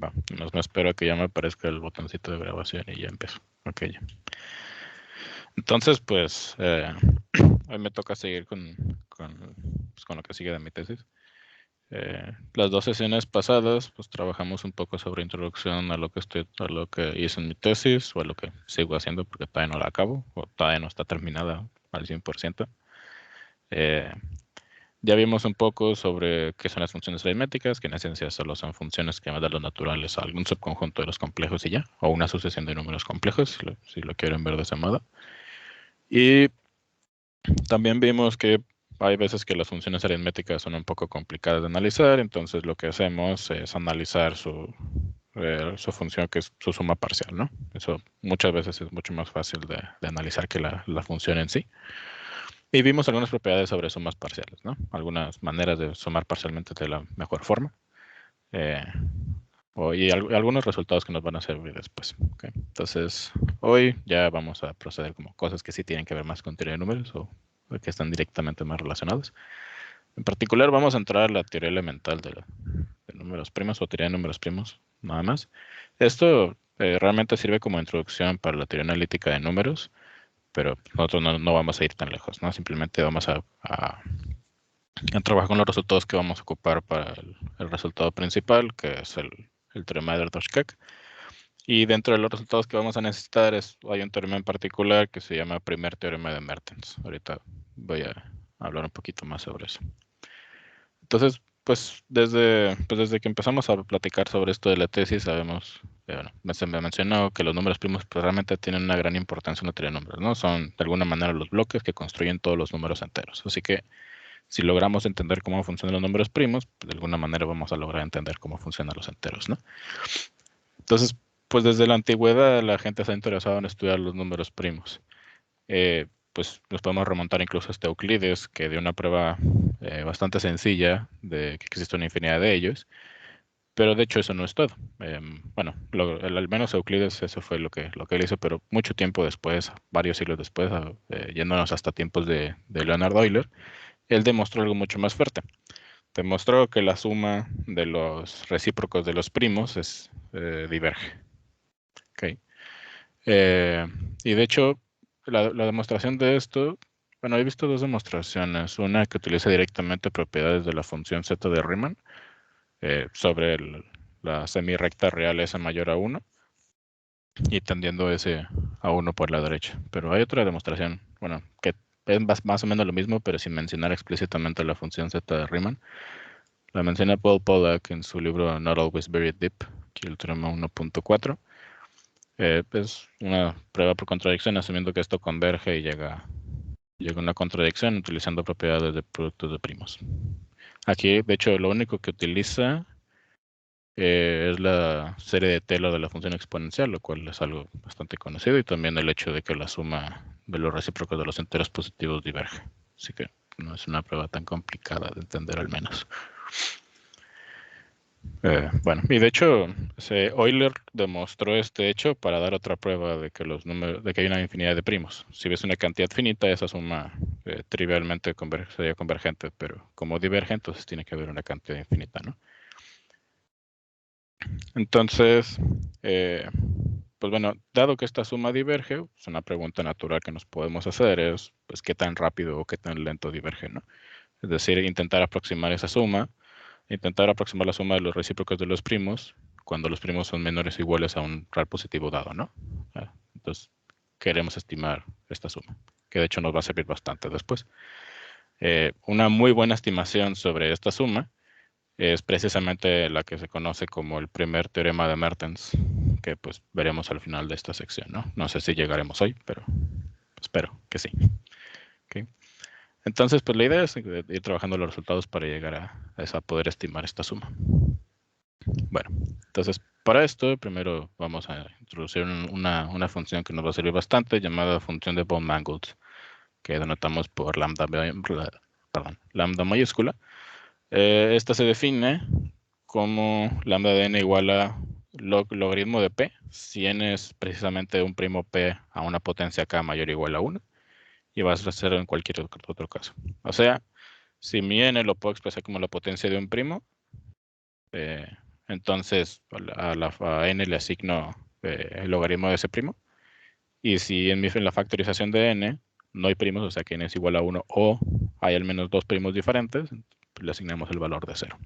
Va, nomás me espero a que ya me aparezca el botoncito de grabación y ya empiezo. Ok, ya. Entonces, pues, hoy me toca seguir con lo que sigue de mi tesis. Las 2 sesiones pasadas, pues trabajamos un poco sobre introducción a lo que hice en mi tesis, o a lo que sigo haciendo porque todavía no la acabo, o todavía no está terminada al 100%. Ya vimos un poco sobre qué son las funciones aritméticas, que en esencia solo son funciones que van a dar los naturales a algún subconjunto de los complejos y ya, o una sucesión de números complejos, si lo quieren ver de ese modo. Y también vimos que hay veces que las funciones aritméticas son un poco complicadas de analizar, entonces lo que hacemos es analizar su función, que es su suma parcial, ¿no? Eso muchas veces es mucho más fácil de analizar que la función en sí. Y vimos algunas propiedades sobre sumas parciales, ¿no? Algunas maneras de sumar parcialmente de la mejor forma. Algunos resultados que nos van a servir después. ¿Okay? Entonces, hoy ya vamos a proceder como cosas que sí tienen que ver más con teoría de números o que están directamente más relacionadas. En particular, vamos a entrar a la teoría elemental de números primos o teoría de números primos, nada más. Esto realmente sirve como introducción para la teoría analítica de números, pero nosotros no vamos a ir tan lejos, ¿no? Simplemente vamos a trabajar con los resultados que vamos a ocupar para el resultado principal, que es el teorema de Erdős-Keck. Y dentro de los resultados que vamos a necesitar hay un teorema en particular que se llama primer teorema de Mertens. Ahorita voy a hablar un poquito más sobre eso. Entonces, pues desde que empezamos a platicar sobre esto de la tesis, sabemos, bueno, se me mencionó que los números primos pues, realmente tienen una gran importancia en la teoría de números, ¿no? Son de alguna manera los bloques que construyen todos los números enteros. Así que si logramos entender cómo funcionan los números primos, pues de alguna manera vamos a lograr entender cómo funcionan los enteros, ¿no? Entonces, pues desde la antigüedad la gente se ha interesado en estudiar los números primos. Pues nos podemos remontar incluso hasta Euclides, que dio una prueba bastante sencilla de que existe una infinidad de ellos, pero de hecho eso no es todo. Bueno, al menos Euclides eso fue lo que él hizo, pero mucho tiempo después, varios siglos después, yéndonos hasta tiempos de Leonhard Euler, él demostró algo mucho más fuerte. Demostró que la suma de los recíprocos de los primos diverge. Okay. Y de hecho, la demostración de esto, bueno, he visto 2 demostraciones. Una que utiliza directamente propiedades de la función z de Riemann sobre la semirrecta real S mayor a 1 y tendiendo S a 1 por la derecha. Pero hay otra demostración, bueno, que es más o menos lo mismo, pero sin mencionar explícitamente la función z de Riemann. La menciona Paul Pollack en su libro Not Always Very Deep, que el teorema 1.4. Es una prueba por contradicción, asumiendo que esto converge y llega a una contradicción utilizando propiedades de productos de primos. Aquí, de hecho, lo único que utiliza es la serie de Taylor de la función exponencial, lo cual es algo bastante conocido, y también el hecho de que la suma de los recíprocos de los enteros positivos diverge. Así que no es una prueba tan complicada de entender al menos. Bueno, y de hecho, Euler demostró este hecho para dar otra prueba de que de que hay una infinidad de primos. Si ves una cantidad finita, esa suma trivialmente sería convergente, pero como diverge, entonces tiene que haber una cantidad infinita, ¿no? Entonces, pues bueno, dado que esta suma diverge, pues una pregunta natural que nos podemos hacer es, pues, ¿qué tan rápido o qué tan lento diverge, ¿no? Es decir, intentar aproximar esa suma, intentar aproximar la suma de los recíprocos de los primos cuando los primos son menores o iguales a un real positivo dado, ¿no? Entonces, queremos estimar esta suma, que de hecho nos va a servir bastante después. Una muy buena estimación sobre esta suma es precisamente la que se conoce como el primer teorema de Mertens, que pues veremos al final de esta sección, ¿no? No sé si llegaremos hoy, pero espero que sí. ¿Okay? Entonces, pues la idea es ir trabajando los resultados para llegar a poder estimar esta suma. Bueno, entonces para esto primero vamos a introducir una función que nos va a servir bastante llamada función de von Mangolds, que denotamos por lambda mayúscula. Esta se define como lambda de n igual a logaritmo de p, si n es precisamente un primo p a una potencia k mayor o igual a 1, y va a ser en cualquier otro caso. O sea, si mi n lo puedo expresar como la potencia de un primo, entonces a n le asigno el logaritmo de ese primo. Y si en la factorización de n no hay primos, o sea que n es igual a 1 o hay al menos dos primos diferentes, pues le asignamos el valor de 0.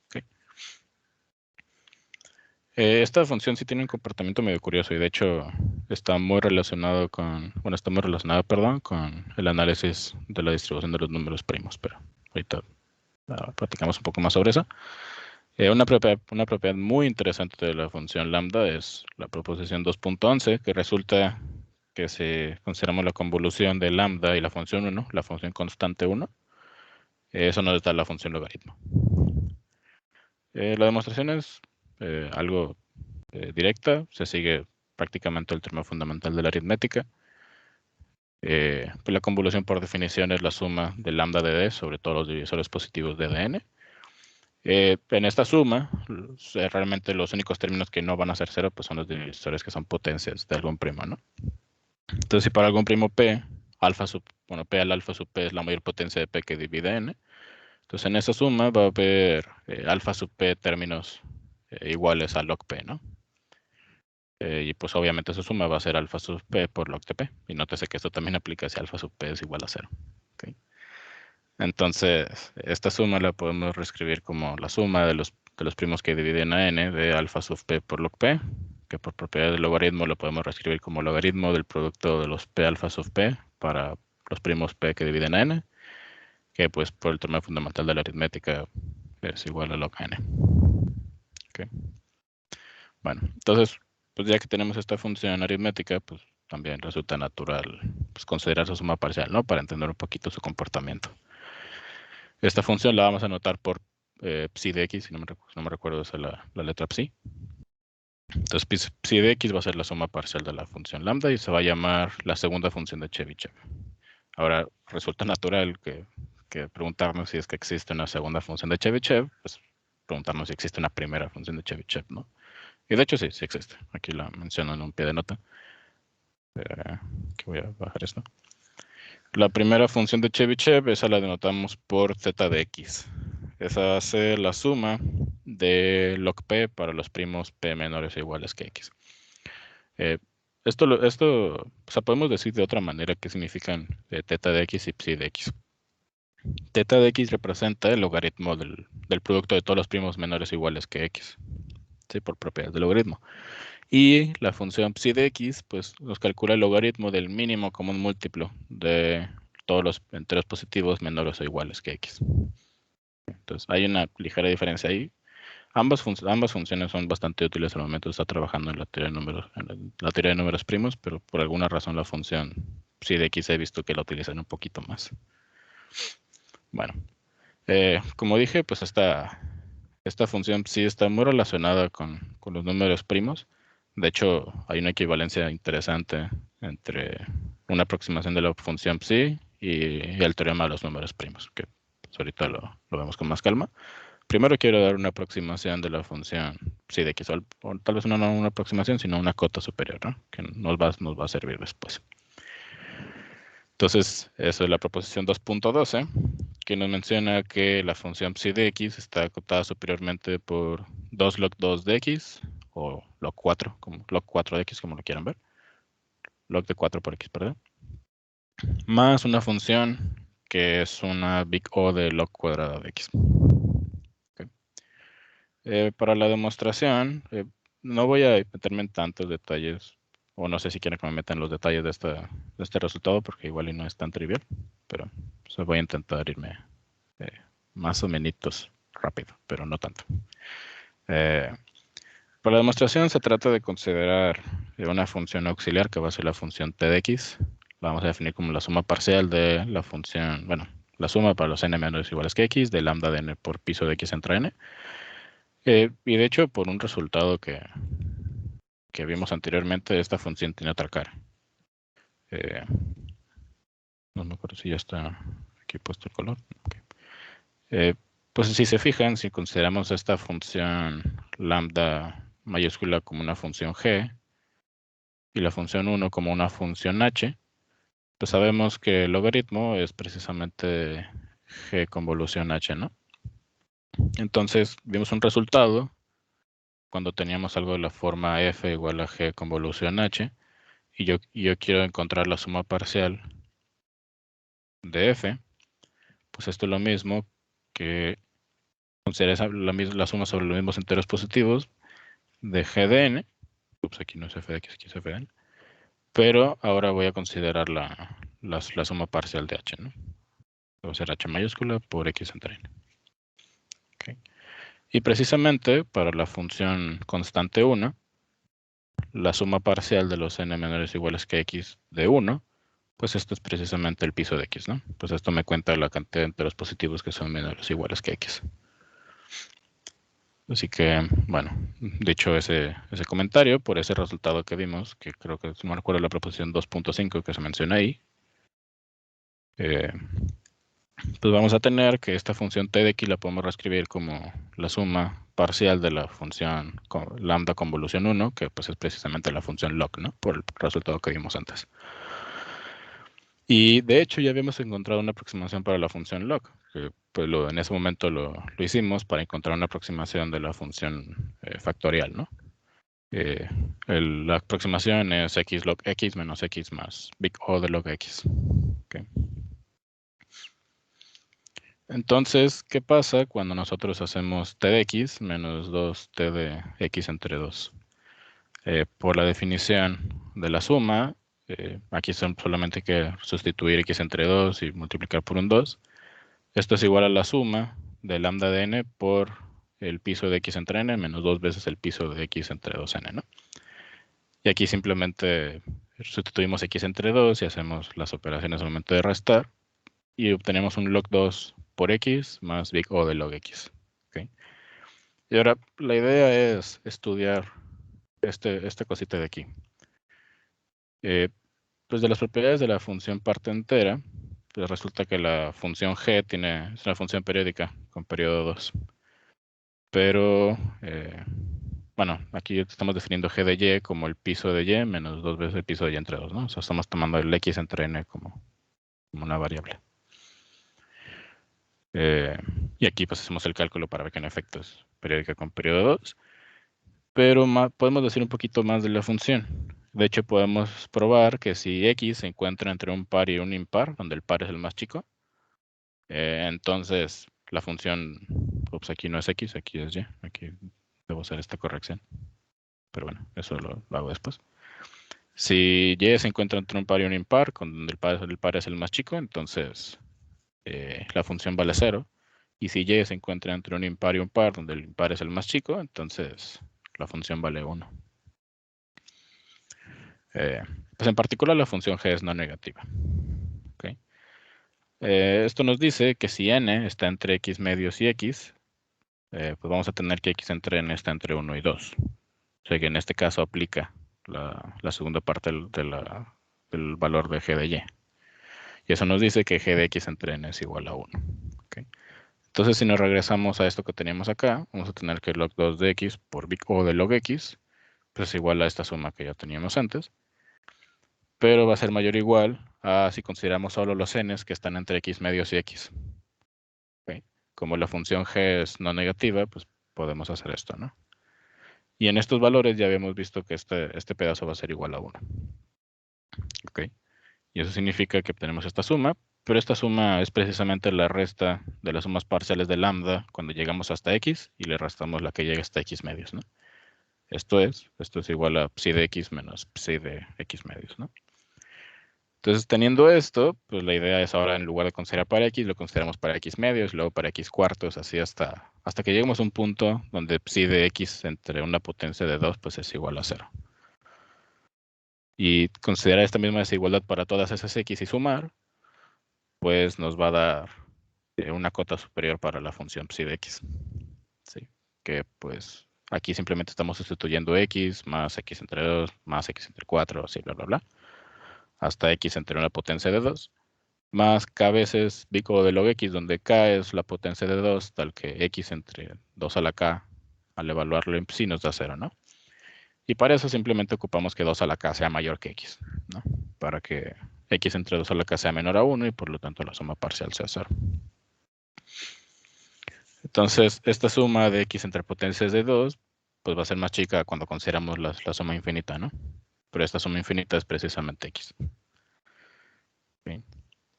¿Okay? Esta función sí tiene un comportamiento medio curioso y de hecho está muy relacionado con, perdón, con el análisis de la distribución de los números primos, pero ahorita platicamos un poco más sobre eso. Una propiedad muy interesante de la función lambda es la proposición 2.11, que resulta que si consideramos la convolución de lambda y la función 1, la función constante 1, eso nos da la función logaritmo. La demostración es algo directa, se sigue prácticamente el término fundamental de la aritmética. Pues la convolución por definición es la suma de lambda de d sobre todos los divisores positivos de dn. En esta suma, realmente los únicos términos que no van a ser cero pues son los divisores que son potencias de algún primo, ¿no? Entonces, si para algún primo p, p al alfa sub p es la mayor potencia de p que divide n, entonces en esa suma va a haber alfa sub p términos iguales a log p, ¿no? Y pues obviamente esa suma va a ser alfa sub p por log de p. Y nótese que esto también aplica si alfa sub p es igual a 0. ¿Okay? Entonces, esta suma la podemos reescribir como la suma de los primos que dividen a n de alfa sub p por log p, que por propiedad del logaritmo lo podemos reescribir como logaritmo del producto de los p alfa sub p para los primos p que dividen a n, que pues por el término fundamental de la aritmética es igual a log n. ¿Okay? Bueno, entonces, pues ya que tenemos esta función aritmética, pues también resulta natural pues, considerar su suma parcial, ¿no? Para entender un poquito su comportamiento. Esta función la vamos a anotar por psi de x, si no me recuerdo, es la letra psi. Entonces, psi de x va a ser la suma parcial de la función lambda y se va a llamar la segunda función de Chebyshev. Ahora, resulta natural que preguntarnos si es que existe una segunda función de Chebyshev, pues preguntarnos si existe una primera función de Chebyshev, ¿no? Y de hecho sí existe. Aquí la menciono en un pie de nota. Que voy a bajar esto. La primera función de Chebyshev, esa la denotamos por z de x. Esa va a ser la suma de log p para los primos p menores o iguales que x. Esto, o sea, podemos decir de otra manera qué significan teta de x y psi de x. Teta de x representa el logaritmo del producto de todos los primos menores o iguales que x. ¿Sí? Por propiedades del logaritmo. Y la función psi de x, pues nos calcula el logaritmo del mínimo común múltiplo de todos los enteros positivos menores o iguales que x. Entonces, hay una ligera diferencia ahí. Ambas funciones son bastante útiles al momento de estar trabajando en la teoría de números, primos, pero por alguna razón la función psi de x he visto que la utilizan un poquito más. Bueno, como dije, pues esta función psi está muy relacionada con los números primos. De hecho, hay una equivalencia interesante entre una aproximación de la función psi y el teorema de los números primos, que pues, ahorita lo vemos con más calma. Primero quiero dar una aproximación de la función psi de x, o tal vez no una aproximación, sino una cota superior, ¿no? Que nos va a servir después. Entonces, eso es la proposición 2.12, que nos menciona que la función psi de x está acotada superiormente por 2 log 2 de x, o log 4, como log 4 de x, como lo quieran ver. Log de 4 por x, perdón. Más una función que es una big O de log cuadrado de x. Okay. Para la demostración, no voy a meterme en tantos detalles, o no sé si quieren que me meta en los detalles de este resultado, porque igual y no es tan trivial, pero pues, voy a intentar irme más o menos rápido, pero no tanto. Para la demostración se trata de considerar una función auxiliar que va a ser la función t de x. La vamos a definir como la suma parcial de la función, bueno, la suma para los n menores o iguales que x de lambda de n por piso de x entre n. Y de hecho, por un resultado que vimos anteriormente, esta función tiene otra cara. No me acuerdo si ya está aquí puesto el color. Okay. Pues si se fijan, si consideramos esta función lambda mayúscula como una función g y la función 1 como una función h, pues sabemos que el logaritmo es precisamente g convolución h, ¿no? Entonces vimos un resultado cuando teníamos algo de la forma f igual a g convolución h, y yo quiero encontrar la suma parcial de f, pues esto es lo mismo que considerar la suma sobre los mismos enteros positivos de g de n. Ups, aquí no es f de x, aquí es f de n. Pero ahora voy a considerar la suma parcial de h, ¿no? Va a ser h mayúscula por x entre n. Okay. Y precisamente para la función constante 1, la suma parcial de los n menores o iguales que x de 1, pues esto es precisamente el piso de x, ¿no? Pues esto me cuenta la cantidad de enteros positivos que son menores o iguales que x. Así que, bueno, dicho ese comentario, por ese resultado que vimos, que creo que no recuerdo la proposición 2.5 que se menciona ahí, pues vamos a tener que esta función t de x la podemos reescribir como la suma parcial de la función lambda convolución 1, que pues es precisamente la función log, ¿no? Por el resultado que vimos antes. Y de hecho ya habíamos encontrado una aproximación para la función log, que pues en ese momento lo hicimos para encontrar una aproximación de la función factorial, ¿no? La aproximación es x log x menos x más big O de log x. Okay. Entonces, ¿qué pasa cuando nosotros hacemos t de x menos 2t de x entre 2? Por la definición de la suma, aquí solamente hay que sustituir x entre 2 y multiplicar por un 2. Esto es igual a la suma de lambda de n por el piso de x entre n menos 2 veces el piso de x entre 2n, ¿no? Y aquí simplemente sustituimos x entre 2 y hacemos las operaciones al momento de restar y obtenemos un log 2 por x más big O de log x. ¿Okay? Y ahora la idea es estudiar esta cosita de aquí. Pues de las propiedades de la función parte entera, pues resulta que la función g es una función periódica con periodo 2. Pero, bueno, aquí estamos definiendo g de y como el piso de y menos 2 veces el piso de y entre 2, ¿no? O sea, estamos tomando el x entre n como una variable. Y aquí pues hacemos el cálculo para ver que en efecto es periódica con periodo 2. Pero podemos decir un poquito más de la función. De hecho, podemos probar que si x se encuentra entre un par y un impar, donde el par es el más chico, entonces la función, aquí no es x, aquí es y. Aquí debo hacer esta corrección. Pero bueno, eso lo hago después. Si y se encuentra entre un par y un impar, donde el par es el más chico, entonces la función vale 0. Y si y se encuentra entre un impar y un par, donde el impar es el más chico, entonces la función vale 1. Pues en particular la función g es no negativa. ¿Okay? Esto nos dice que si n está entre x medios y x, pues vamos a tener que x entre n está entre 1 y 2. O sea que en este caso aplica la segunda parte del valor de g de y. Y eso nos dice que g de x entre n es igual a 1. ¿Okay? Entonces, si nos regresamos a esto que teníamos acá, vamos a tener que log 2 de x por big O de log x, pues es igual a esta suma que ya teníamos antes. Pero va a ser mayor o igual a si consideramos solo los n's que están entre x medios y x. ¿Okay? Como la función g es no negativa, pues podemos hacer esto, ¿no? Y en estos valores ya habíamos visto que este pedazo va a ser igual a 1. ¿Okay? Y eso significa que obtenemos esta suma, pero esta suma es precisamente la resta de las sumas parciales de lambda cuando llegamos hasta x y le restamos la que llega hasta x medios, ¿no? Esto es igual a psi de x menos psi de x medios, ¿no? Entonces, teniendo esto, pues la idea es ahora en lugar de considerar para x, lo consideramos para x medios, luego para x cuartos, así hasta que lleguemos a un punto donde psi de x entre una potencia de 2 pues es igual a 0. Y considerar esta misma desigualdad para todas esas x y sumar, pues nos va a dar una cota superior para la función psi de x. ¿Sí? Que pues aquí simplemente estamos sustituyendo x más x entre 2 más x entre 4, así bla, bla, bla, hasta x entre una potencia de 2. Más k veces big O de log x, donde k es la potencia de 2, tal que x entre 2 a la k, al evaluarlo en psi, nos da 0, ¿no? Y para eso simplemente ocupamos que 2 a la k sea mayor que x, ¿no? Para que x entre 2 a la k sea menor a 1 y por lo tanto la suma parcial sea 0. Entonces, esta suma de x entre potencias de 2, pues va a ser más chica cuando consideramos la suma infinita, ¿no? Pero esta suma infinita es precisamente x. ¿Sí?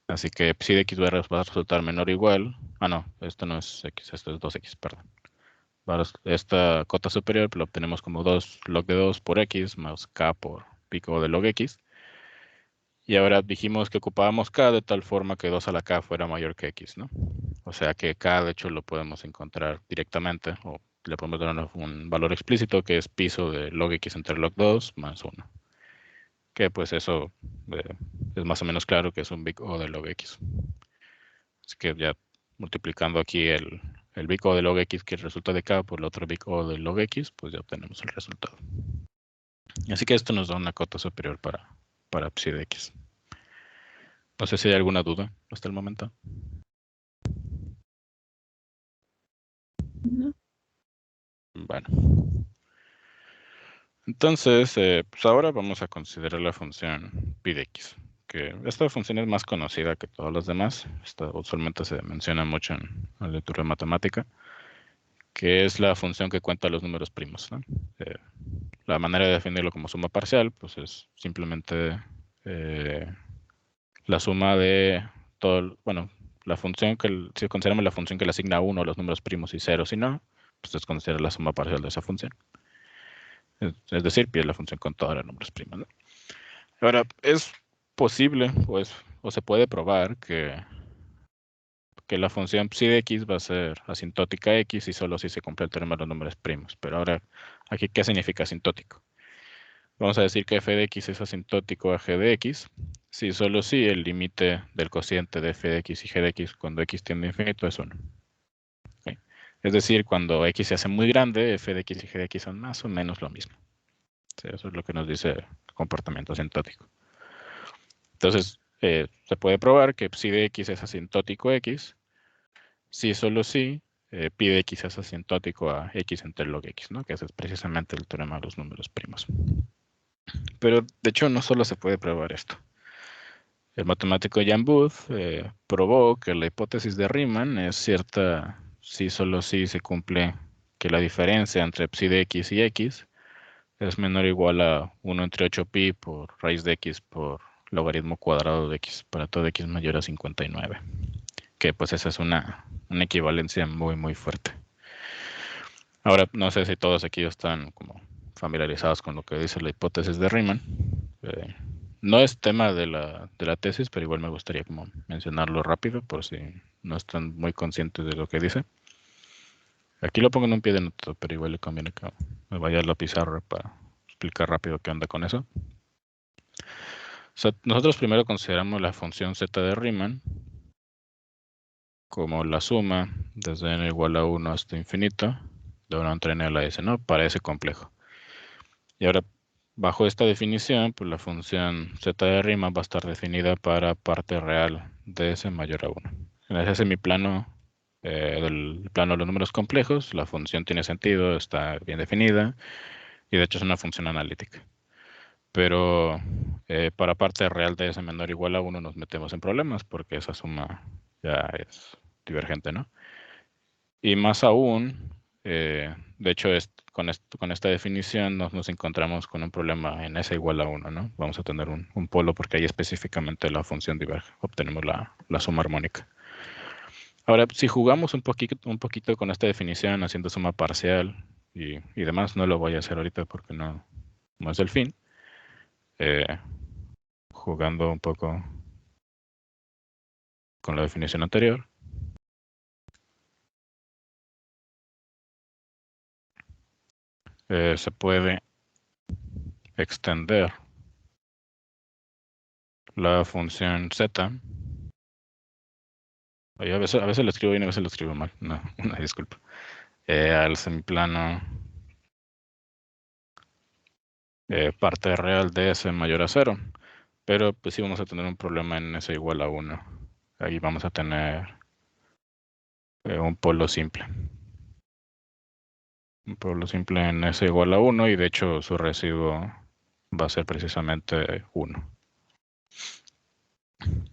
Así que psi de x va a resultar menor o igual. Ah, no, esto no es x, esto es 2x, perdón. Esta cota superior la obtenemos como 2 log de 2 por x más k por pico de log x. Y ahora dijimos que ocupábamos k de tal forma que 2 a la k fuera mayor que x, ¿no? O sea que k de hecho lo podemos encontrar directamente o le podemos dar un valor explícito que es piso de log x entre log 2 más 1. Que pues eso es más o menos claro que es un big O de log x. Así que ya multiplicando aquí el big O de log x que resulta de k por el otro big O de log x, pues ya obtenemos el resultado. Así que esto nos da una cota superior para psi de x. No sé si hay alguna duda hasta el momento. No. Bueno. Entonces, pues ahora vamos a considerar la función pi de x, que esta función es más conocida que todas las demás. Esta usualmente se menciona mucho en la lectura de matemática, que es la función que cuenta los números primos, ¿no? La manera de definirlo como suma parcial, pues es simplemente la suma de todo, bueno, la función si consideramos la función que le asigna 1 a los números primos y 0 si no, pues es considerar la suma parcial de esa función. Es decir, pi es la función con todos los números primos, ¿no? Ahora, es posible o se puede probar que la función psi de x va a ser asintótica a x y solo si se cumple el teorema de los números primos. Pero ahora, aquí, ¿qué significa asintótico? Vamos a decir que f de x es asintótico a g de x si solo si el límite del cociente de f de x y g de x cuando x tiende a infinito es 1. ¿Okay? Es decir, cuando x se hace muy grande, f de x y g de x son más o menos lo mismo. Sí, eso es lo que nos dice el comportamiento asintótico. Entonces, se puede probar que psi de x es asintótico a x si solo si pi de x es asintótico a x entre log x, ¿no? Que ese es precisamente el teorema de los números primos. Pero, de hecho, no solo se puede probar esto. El matemático Jan Booth probó que la hipótesis de Riemann es cierta si solo si se cumple que la diferencia entre psi de x y x es menor o igual a 1 entre 8pi por raíz de x por logaritmo cuadrado de x para todo x mayor a 59. Que pues esa es una equivalencia muy, muy fuerte. Ahora, no sé si todos aquí están como familiarizados con lo que dice la hipótesis de Riemann. No es tema de la tesis, pero igual me gustaría como mencionarlo rápido por si no están muy conscientes de lo que dice. Aquí lo pongo en un pie de nota, pero igual le conviene que me vaya a la pizarra para explicar rápido qué onda con eso. O sea, nosotros primero consideramos la función z de Riemann como la suma desde n igual a 1 hasta infinito de 1 entre n a la s, ¿no? Para ese complejo. Y ahora, bajo esta definición, pues la función z de Riemann va a estar definida para parte real de s mayor a 1. En ese semiplano del plano de los números complejos, la función tiene sentido, está bien definida y de hecho es una función analítica. Pero para parte real de s menor o igual a 1 nos metemos en problemas porque esa suma ya es divergente, ¿no? Y más aún, de hecho, con esta definición nos encontramos con un problema en s igual a 1, ¿no? Vamos a tener un polo porque ahí específicamente la función diverge, obtenemos la suma armónica. Ahora, si jugamos un poquito con esta definición, haciendo suma parcial y demás, no lo voy a hacer ahorita porque no es el fin. Jugando un poco con la definición anterior. Se puede extender la función z. Oye, a veces lo escribo bien y a veces lo escribo mal. No, una disculpa. Al semiplano parte real de s mayor a 0. Pero pues sí vamos a tener un problema en s igual a 1. Ahí vamos a tener un polo simple. Un polo simple en s igual a 1 y de hecho su residuo va a ser precisamente 1.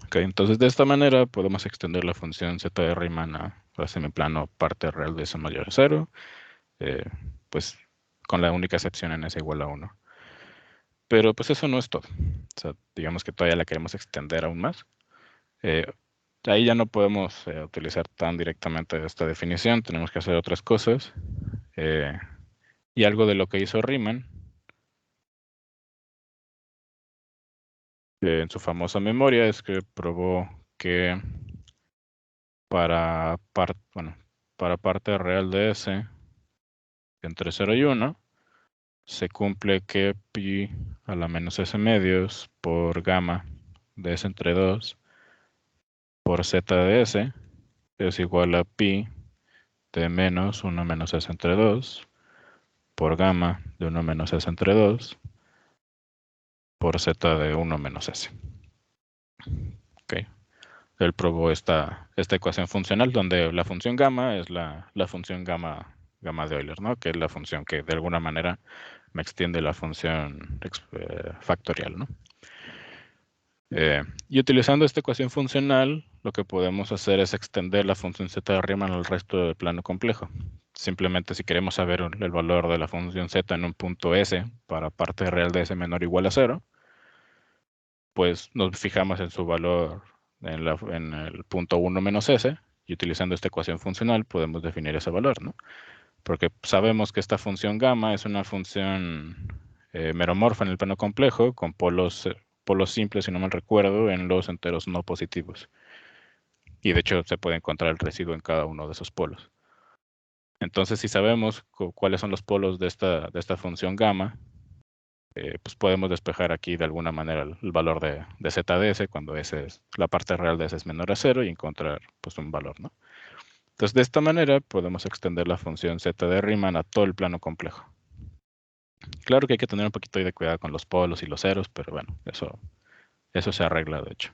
Ok, entonces de esta manera podemos extender la función z de Riemann a semiplano parte real de s mayor a 0. Pues con la única excepción en S igual a 1. Pero pues eso no es todo. O sea, digamos que todavía la queremos extender aún más. Ahí ya no podemos utilizar tan directamente esta definición, tenemos que hacer otras cosas. Y algo de lo que hizo Riemann en su famosa memoria es que probó que para parte real de S entre 0 y 1 se cumple que pi a la menos S medios por gamma de S entre 2 por Z de S es igual a pi de menos 1 menos S entre 2 por gamma de 1 menos S entre 2 por Z de 1 menos S. Okay. Él probó esta ecuación funcional donde la función gamma es la función gamma de Euler, ¿no? Que es la función que de alguna manera me extiende la función factorial, ¿no? Y utilizando esta ecuación funcional, lo que podemos hacer es extender la función z de Riemann al resto del plano complejo. Simplemente si queremos saber el valor de la función z en un punto S para parte real de S menor o igual a 0, pues nos fijamos en su valor en el punto 1 menos S, y utilizando esta ecuación funcional podemos definir ese valor, ¿no? Porque sabemos que esta función gamma es una función meromorfa en el plano complejo con polos simples, si no mal recuerdo, en los enteros no positivos. Y de hecho se puede encontrar el residuo en cada uno de esos polos. Entonces, si sabemos cuáles son los polos de esta función gamma, pues podemos despejar aquí de alguna manera el valor de z de S cuando la parte real de S es menor a 0 y encontrar pues un valor, ¿no? Entonces, de esta manera podemos extender la función z de Riemann a todo el plano complejo. Claro que hay que tener un poquito de cuidado con los polos y los ceros, pero bueno, eso se arregla de hecho.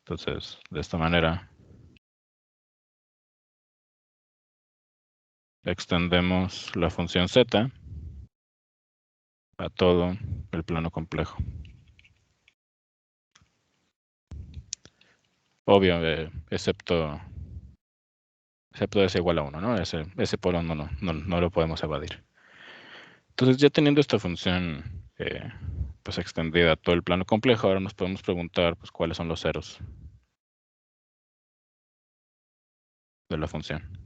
Entonces, de esta manera extendemos la función z a todo el plano complejo. Obvio, excepto S igual a 1, ¿no? Ese polo no lo podemos evadir. Entonces, ya teniendo esta función pues extendida a todo el plano complejo, ahora nos podemos preguntar pues cuáles son los ceros de la función.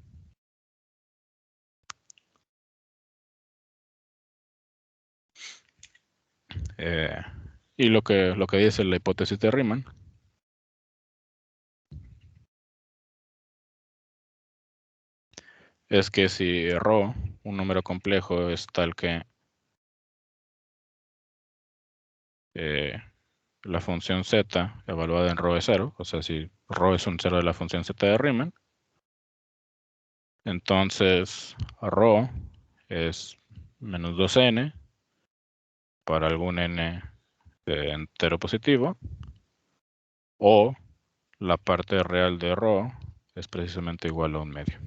Y lo que dice la hipótesis de Riemann es que si ρ, un número complejo, es tal que la función z evaluada en ρ es 0, o sea, si ρ es un 0 de la función z de Riemann, entonces ρ es menos 2n para algún n de entero positivo, o la parte real de ρ es precisamente igual a un medio.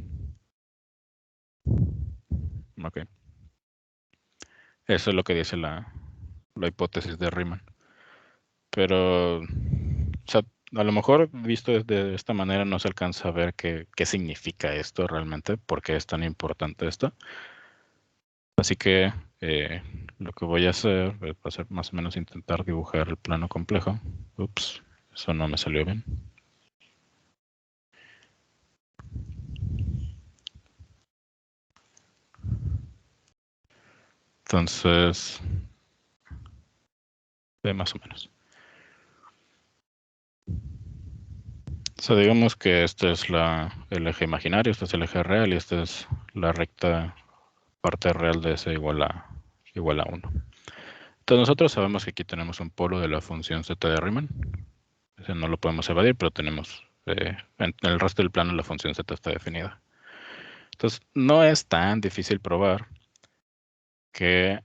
Okay. Eso es lo que dice la hipótesis de Riemann. Pero, o sea, a lo mejor visto de esta manera no se alcanza a ver qué significa esto realmente, por qué es tan importante esto. Así que lo que voy a hacer va a ser más o menos intentar dibujar el plano complejo. Ups, eso no me salió bien. Entonces, más o menos. O sea, digamos que este es el eje imaginario, este es el eje real y esta es la recta parte real de S igual a 1. Entonces nosotros sabemos que aquí tenemos un polo de la función z de Riemann. Ese no lo podemos evadir, pero tenemos en el resto del plano la función z está definida. Entonces no es tan difícil probar que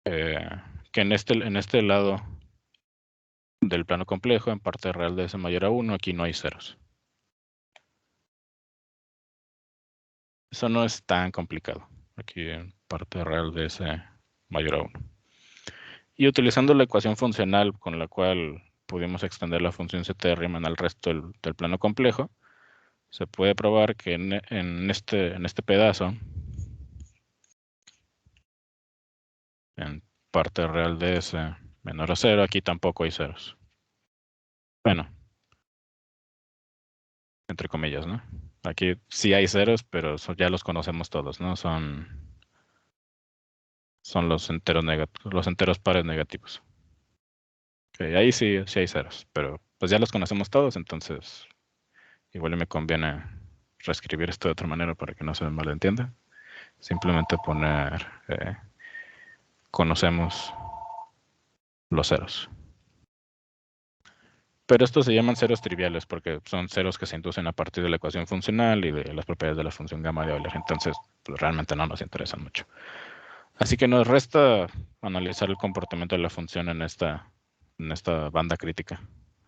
en este lado del plano complejo, en parte real de S mayor a 1, aquí no hay ceros. Eso no es tan complicado. Aquí en parte real de S mayor a 1. Y utilizando la ecuación funcional con la cual pudimos extender la función z de Riemann al resto del plano complejo, se puede probar que en este pedazo en parte real de S menor a 0, aquí tampoco hay ceros. Bueno, entre comillas, ¿no? Aquí sí hay ceros, pero ya los conocemos todos, ¿no? Son los enteros pares negativos. Okay, ahí sí hay ceros, pero pues ya los conocemos todos, entonces igual me conviene reescribir esto de otra manera para que no se me malentienda. Simplemente poner conocemos los ceros. Pero estos se llaman ceros triviales porque son ceros que se inducen a partir de la ecuación funcional y de las propiedades de la función gamma de Euler. Entonces, pues, realmente no nos interesan mucho. Así que nos resta analizar el comportamiento de la función en esta banda crítica.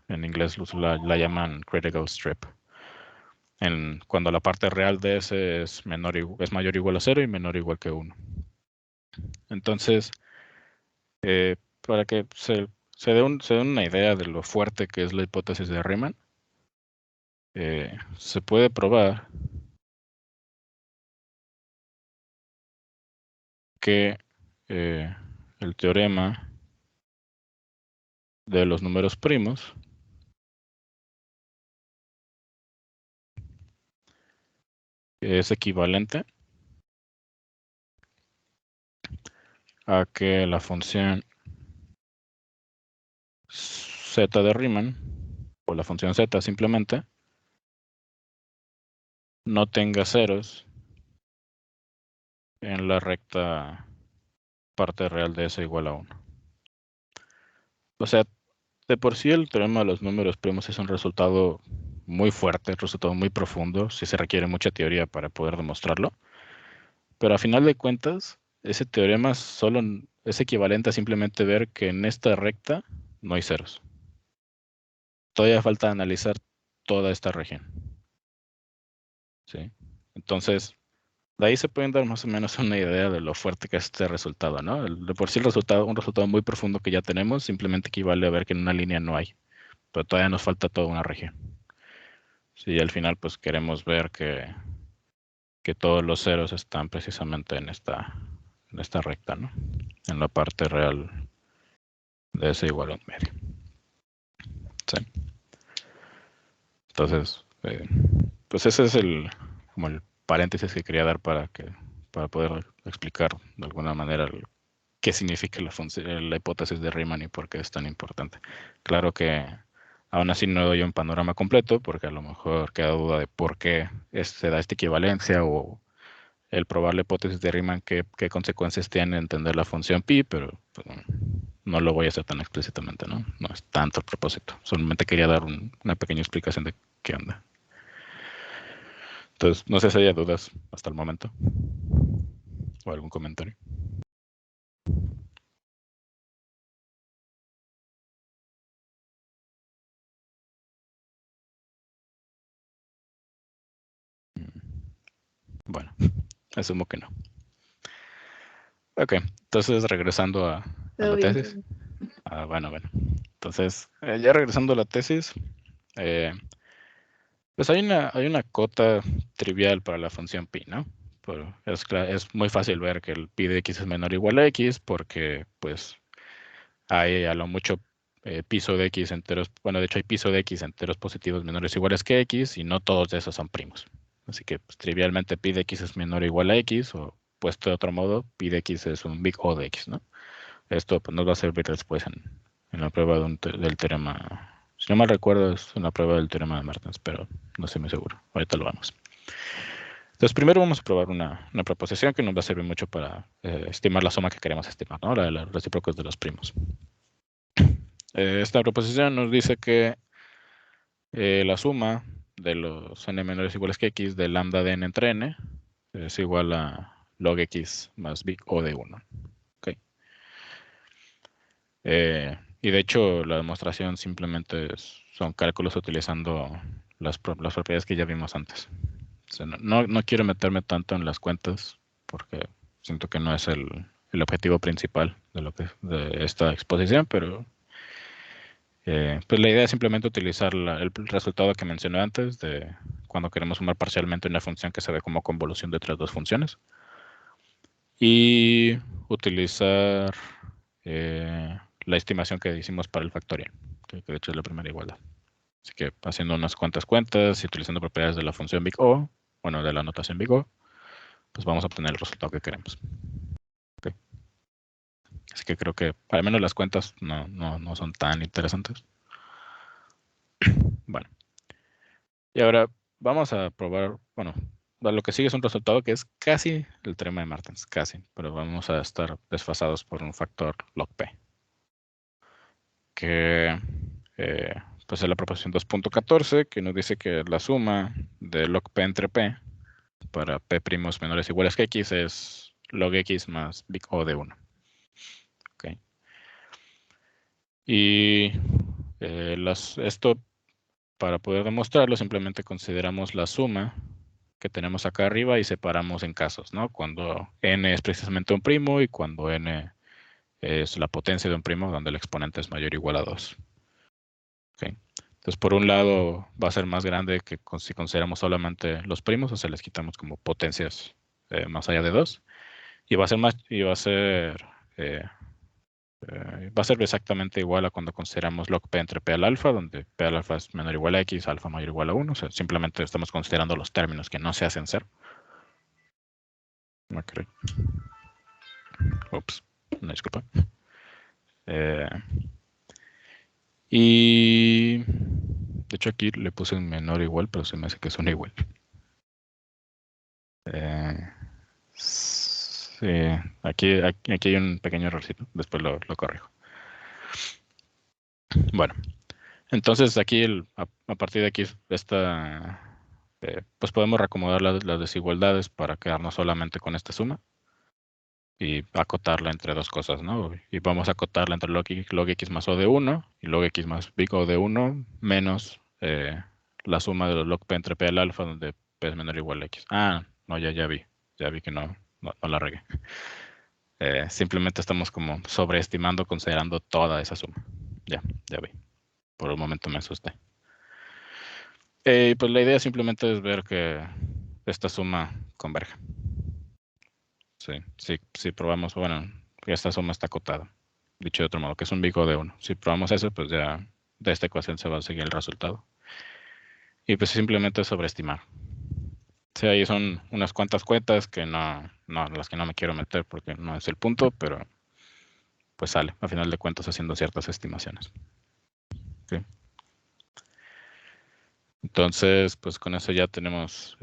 En inglés la llaman critical strip. Cuando la parte real de S es mayor o igual a 0 y menor o igual que 1. Entonces, para que se dé una idea de lo fuerte que es la hipótesis de Riemann, se puede probar que el teorema de los números primos es equivalente a que la función z de Riemann, o la función z simplemente, no tenga ceros en la recta parte real de S igual a 1. O sea, de por sí el teorema de los números primos es un resultado muy fuerte, un resultado muy profundo, si se requiere mucha teoría para poder demostrarlo. Pero a final de cuentas, ese teorema solo es equivalente a simplemente ver que en esta recta no hay ceros. Todavía falta analizar toda esta región. ¿Sí? Entonces, de ahí se pueden dar más o menos una idea de lo fuerte que es este resultado, ¿no? De por sí un resultado muy profundo que ya tenemos, simplemente equivale a ver que en una línea no hay. Pero todavía nos falta toda una región. Sí, al final pues queremos ver que todos los ceros están precisamente en esta recta, ¿no? En la parte real de ese igual a un medio. Sí. Entonces, pues ese es como el paréntesis que quería dar para poder explicar de alguna manera qué significa la hipótesis de Riemann y por qué es tan importante. Claro que aún así no doy un panorama completo porque a lo mejor queda duda de por qué se da esta equivalencia o el probar la hipótesis de Riemann qué consecuencias tiene entender la función pi, pero pues, no lo voy a hacer tan explícitamente, ¿no? No es tanto el propósito. Solamente quería dar una pequeña explicación de qué onda. Entonces, no sé si haya dudas hasta el momento o algún comentario. Bueno, asumo que no. Ok, entonces regresando a la tesis. Bueno. Entonces, ya regresando a la tesis, pues hay una cota trivial para la función pi, ¿no? Es muy fácil ver que el pi de x es menor o igual a x porque pues hay a lo mucho piso de x enteros, bueno, de hecho hay piso de x enteros positivos menores o iguales que x y no todos de esos son primos. Así que pues, trivialmente pi de x es menor o igual a x o puesto de otro modo, pi de x es un big O de x, ¿no? Esto pues, nos va a servir después en la prueba del teorema. Si no mal recuerdo, es una prueba del teorema de Mertens, pero no estoy muy seguro. Ahorita lo vamos. Entonces, primero vamos a probar una proposición que nos va a servir mucho para estimar la suma que queremos estimar, ¿no? La de los recíprocos de los primos. Esta proposición nos dice que la suma de los n menores o iguales que x de lambda de n entre n es igual a log x más big O de 1. Okay. Y de hecho, la demostración simplemente son cálculos utilizando las propiedades que ya vimos antes. O sea, no quiero meterme tanto en las cuentas porque siento que no es el objetivo principal de esta exposición, pero pues la idea es simplemente utilizar el resultado que mencioné antes de cuando queremos sumar parcialmente una función que se ve como convolución de otras dos funciones. Y utilizar la estimación que hicimos para el factorial, que de hecho es la primera igualdad. Así que haciendo unas cuantas cuentas y utilizando propiedades de la función big O, bueno, de la notación big O, pues vamos a obtener el resultado que queremos. Okay. Así que creo que al menos las cuentas no son tan interesantes. Bueno. Y ahora vamos a probar, bueno, lo que sigue es un resultado que es casi el teorema de Martens, casi, pero vamos a estar desfasados por un factor log P, que pues es la proposición 2.14, que nos dice que la suma de log P entre P para P' menores o iguales que X es log X más big O de 1. Okay. Y esto, para poder demostrarlo, simplemente consideramos la suma que tenemos acá arriba y separamos en casos, ¿no? Cuando n es precisamente un primo y cuando n es la potencia de un primo donde el exponente es mayor o igual a 2. Okay. Entonces, por un lado, va a ser más grande que si consideramos solamente los primos, o sea, les quitamos como potencias más allá de 2. Y va a ser va a ser exactamente igual a cuando consideramos log P entre P al alfa, donde P al alfa es menor o igual a X, alfa mayor o igual a 1. O sea, simplemente estamos considerando los términos que no se hacen ser. Okay. Ups, una disculpa. Y de hecho aquí le puse un menor o igual, pero se me hace que es un igual. Sí, aquí hay un pequeño errorcito, después lo corrijo. Bueno, entonces aquí a partir de aquí pues podemos reacomodar las desigualdades para quedarnos solamente con esta suma y acotarla entre dos cosas, ¿no? Y vamos a acotarla entre log X más O de 1 y log X más big O de 1 menos la suma de los log P entre P al alfa, donde P es menor o igual a X. Ah, no, ya vi que no la regué. Simplemente estamos como sobreestimando considerando toda esa suma. Ya vi. Por un momento me asusté. Pues la idea simplemente es ver que esta suma converge. Sí, probamos, bueno, esta suma está acotada. Dicho de otro modo, que es un big O de 1. Si probamos eso, pues ya de esta ecuación se va a seguir el resultado. Y pues simplemente sobreestimar. Sí, ahí son unas cuantas cuentas que las que no me quiero meter porque no es el punto, pero pues sale, a final de cuentas, haciendo ciertas estimaciones. ¿Sí? Entonces, pues con eso ya tenemos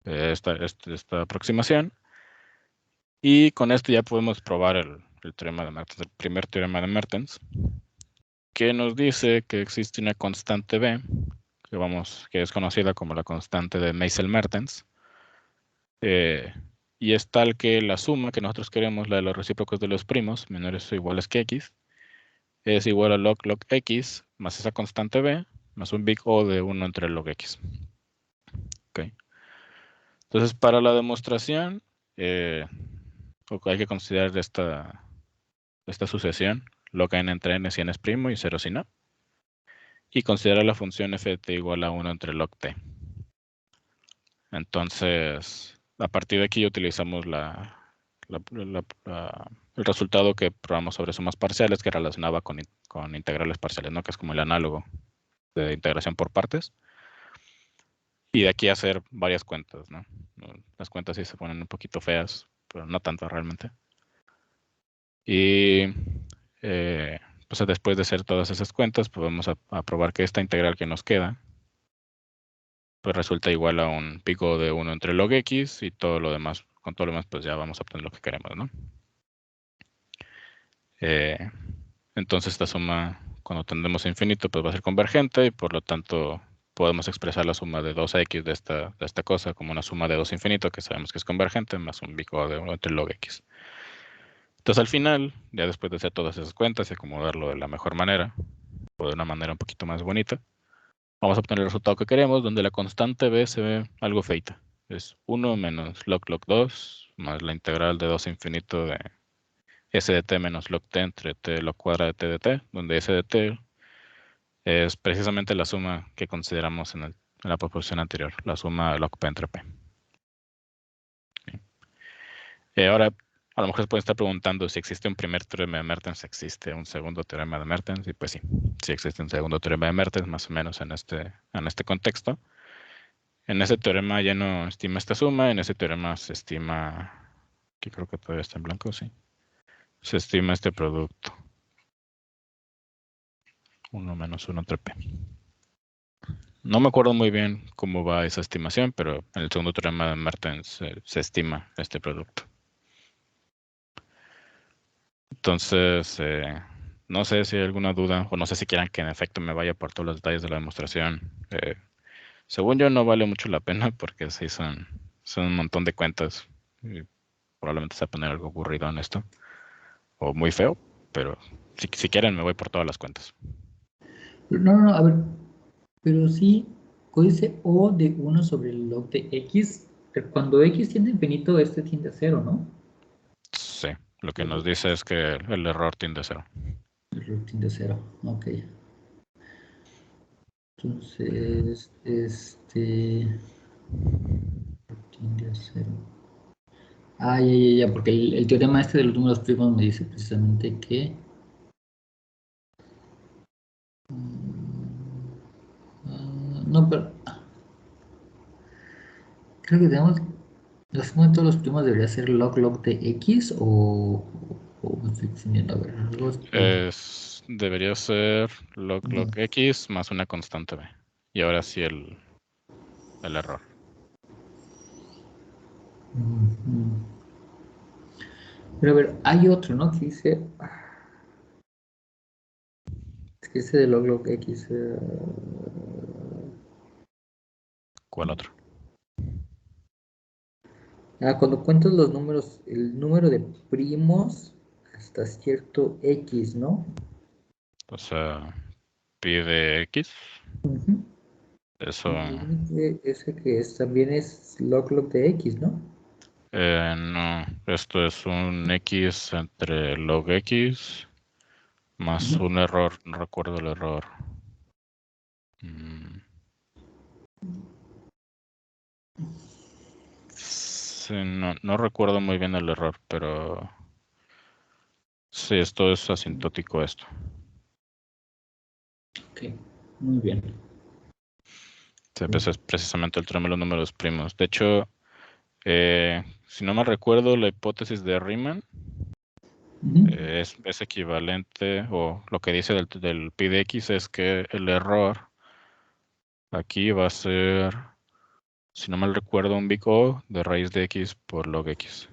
esta aproximación. Y con esto ya podemos probar el teorema de Mertens, el primer teorema de Mertens, que nos dice que existe una constante B, que es conocida como la constante de Meissel-Mertens, y es tal que la suma que nosotros queremos, la de los recíprocos de los primos, menores o iguales que X, es igual a log X más esa constante B, más un big O de 1 entre log X. Okay. Entonces, para la demostración, hay que considerar esta sucesión, log n entre n si n es primo y 0 si no, y considerar la función f de t igual a 1 entre log t. Entonces, a partir de aquí utilizamos el resultado que probamos sobre sumas parciales que relacionaba con integrales parciales, ¿no? Que es como el análogo de integración por partes. Y de aquí hacer varias cuentas, ¿no? Las cuentas sí se ponen un poquito feas, pero no tanto realmente. Y pues después de hacer todas esas cuentas, pues vamos a probar que esta integral que nos queda, pues resulta igual a un pico de 1 entre log X y todo lo demás, con todo lo demás, pues ya vamos a obtener lo que queremos, ¿no? Entonces esta suma, cuando tendemos a infinito, pues va a ser convergente y por lo tanto podemos expresar la suma de 2x de esta cosa como una suma de 2 infinito, que sabemos que es convergente, más un pico de 1 entre log X. Entonces al final, ya después de hacer todas esas cuentas y acomodarlo de la mejor manera, o de una manera un poquito más bonita, vamos a obtener el resultado que queremos, donde la constante b se ve algo feita. Es 1 menos log 2 más la integral de 2 a infinito de s de t menos log t entre t log cuadrado de t de t, donde s de t es precisamente la suma que consideramos en la proposición anterior, la suma log p entre p. Ahora, a lo mejor se pueden estar preguntando si existe un primer teorema de Mertens, existe un segundo teorema de Mertens, y pues sí, sí existe un segundo teorema de Mertens, más o menos en este contexto. En ese teorema ya no estima esta suma, en ese teorema se estima, que creo que todavía está en blanco, sí, se estima este producto, 1 menos 1 entre P. No me acuerdo muy bien cómo va esa estimación, pero en el segundo teorema de Mertens se estima este producto. Entonces, no sé si hay alguna duda o no sé si quieran que en efecto me vaya por todos los detalles de la demostración. Según yo no vale mucho la pena porque sí son un montón de cuentas y probablemente se va a poner algo aburrido en esto o muy feo, pero si quieren me voy por todas las cuentas. No, a ver, pero sí, códice O de 1 sobre el log de X, cuando X tiende a infinito, este tiende a cero, ¿no? Sí, lo que nos dice es que el error tiende a cero. El log tiende a cero, ok. Entonces, tiende a cero. Ah, ya, porque el teorema este de los números primos me dice precisamente que... no, pero creo que tenemos... La suma de todos los primos debería ser log de X o me estoy confundiendo. A ver, algo Debería ser log no. x más una constante b. Y ahora sí el error. Ujú. Pero a ver, hay otro, ¿no? Que dice... Es que ese de log X... ¿Cuál otro? cuando cuentas los números, el número de primos hasta cierto X, ¿no? O sea, pide x. Ujú. Eso, Y ese que es, también es log de X, ¿no? no. Esto es un x entre log x más Ujú. un error. No recuerdo el error. Mm, sí, no recuerdo muy bien el error, pero sí, esto es asintótico esto. Ok, muy bien. Sí, pues es precisamente el teorema de los números primos. De hecho, si no me recuerdo, la hipótesis de Riemann Ujú. es equivalente, o lo que dice del pi de x es que el error aquí va a ser, si no mal recuerdo, un big O de raíz de x por log x.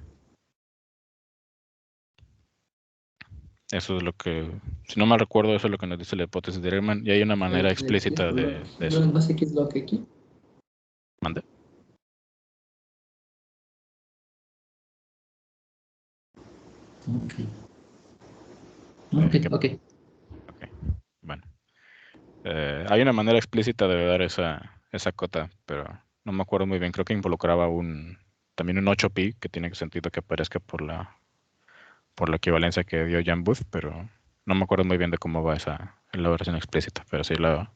Eso es lo que, si no mal recuerdo, eso es lo que nos dice la hipótesis de Riemann, y hay una manera explícita de eso. Log más X log X. ¿Mande? Ok, ok, ¿Qué? ok. Ok, bueno. Hay una manera explícita de dar esa cota, pero no me acuerdo muy bien. Creo que involucraba también un 8pi, que tiene sentido que aparezca por la equivalencia que dio Jan Booth, pero no me acuerdo muy bien de cómo va esa en la versión explícita. Pero sí, la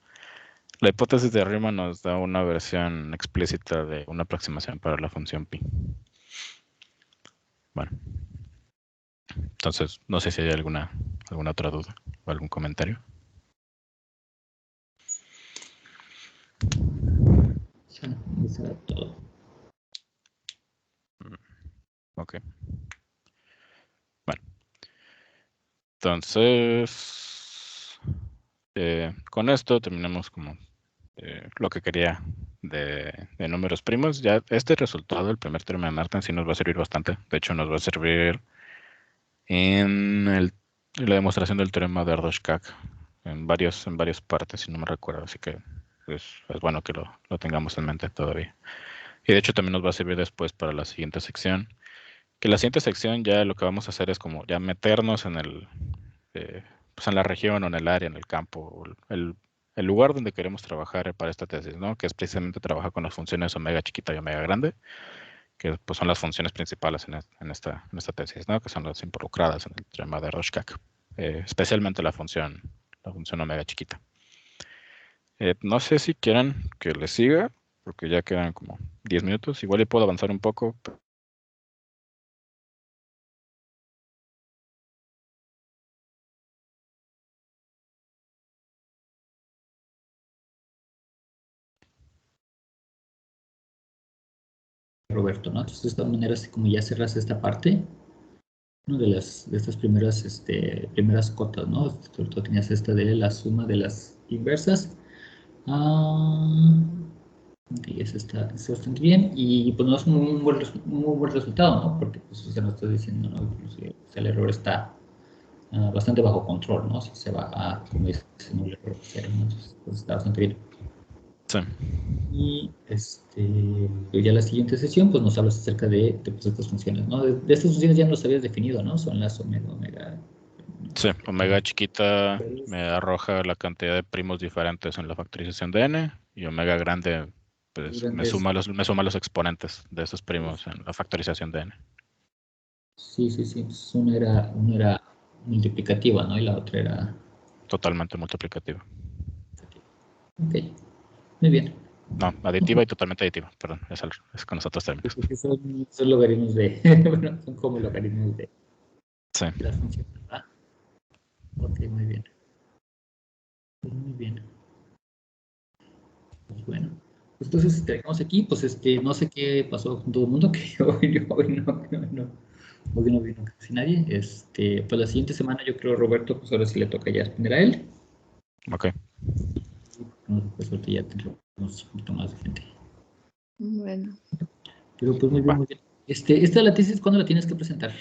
hipótesis de Riemann nos da una versión explícita de una aproximación para la función pi. Bueno, entonces no sé si hay alguna otra duda o algún comentario. Ya, eso era todo. Mm, Ok, bueno, entonces con esto terminamos como lo que quería de números primos. Ya este resultado, el primer teorema de Merton, sí nos va a servir bastante. De hecho, nos va a servir en la demostración del teorema de Erdős-Kac en varias partes, si no me recuerdo. Así que es bueno que lo tengamos en mente todavía. Y de hecho también nos va a servir después para la siguiente sección. Que la siguiente sección ya lo que vamos a hacer es como ya meternos pues en la región o en el área, en el campo, o el lugar donde queremos trabajar para esta tesis, ¿no? Que es precisamente trabajar con las funciones omega chiquita y omega grande, que pues son las funciones principales en esta tesis, ¿no? Que son las involucradas en el teorema de Rorschach, especialmente la función omega chiquita. No sé si quieran que les siga, porque ya quedan como 10 minutos. Igual le puedo avanzar un poco, Roberto, ¿no? Entonces, de esta manera, así como ya cerras esta parte, ¿no? De estas primeras cotas, ¿no? Sobre todo tenías esta de la suma de las inversas. Ok, eso está bastante bien. Y pues no es un buen resultado, ¿no? Porque pues se nos está diciendo, ¿no? Inclusive, el error está bastante bajo control, ¿no? Si se va a, como dicen, un error cero, ¿no? Entonces, pues está bastante bien. Sí. Y ya la siguiente sesión, pues nos hablas acerca de, pues, estas funciones, ¿no? De estas funciones ya nos habías definido, ¿no? Son las omega. Sí, omega chiquita me arroja la cantidad de primos diferentes en la factorización de n y omega grande pues me Grandes. suma los exponentes de esos primos en la factorización de n. Sí. Pues una era multiplicativa, ¿no? Y la otra era. Totalmente multiplicativa. Ok, muy bien. No, aditiva y totalmente aditiva, perdón, es con los otros términos. Porque son logaritmos de. Bueno, son como logaritmos de Sí, las funciones, ¿verdad? Ok, muy bien. Pues muy bien. Pues bueno. Pues entonces dejamos aquí, pues no sé qué pasó con todo el mundo, que hoy no vino casi nadie. Pues la siguiente semana yo creo, Roberto, pues ahora sí le toca ya responder a él. ok. Pues ahorita ya tendremos un poquito más de gente. Bueno, Pero pues muy bien, Va. muy bien. Esta de la tesis, ¿cuándo la tienes que presentar?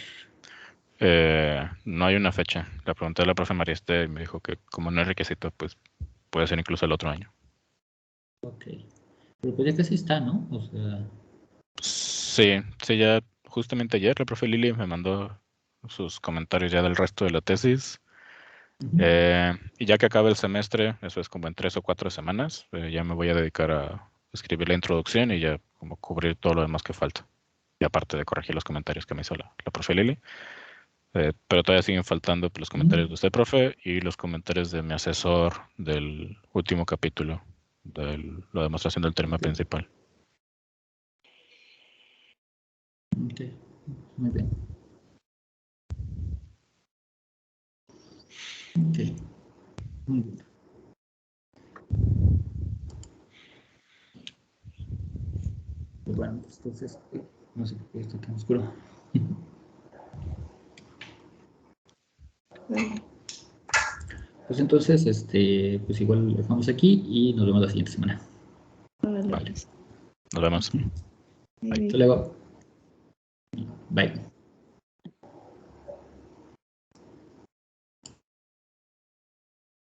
No hay una fecha. Le pregunté a la profe María Esther y me dijo que como no es requisito, pues puede ser incluso el otro año. Ok. Pero pues ya casi está, ¿no? O sea, Sí, ya justamente ayer la profe Lili me mandó sus comentarios ya del resto de la tesis. Y ya que acabe el semestre, eso es como en 3 o 4 semanas, ya me voy a dedicar a escribir la introducción y ya como cubrir todo lo demás que falta. Y aparte de corregir los comentarios que me hizo la profe Lili. Pero todavía siguen faltando pues, los comentarios de usted, profe, y los comentarios de mi asesor del último capítulo, de la demostración del teorema principal. ok, muy bien. Ok, muy bien. Pues bueno, pues entonces, no sé por qué está tan oscuro. bueno, Pues entonces, pues igual lo dejamos aquí y nos vemos la siguiente semana. órale, Vale, pues. nos vemos. Bye, Bye. Hasta bye. luego. Bye.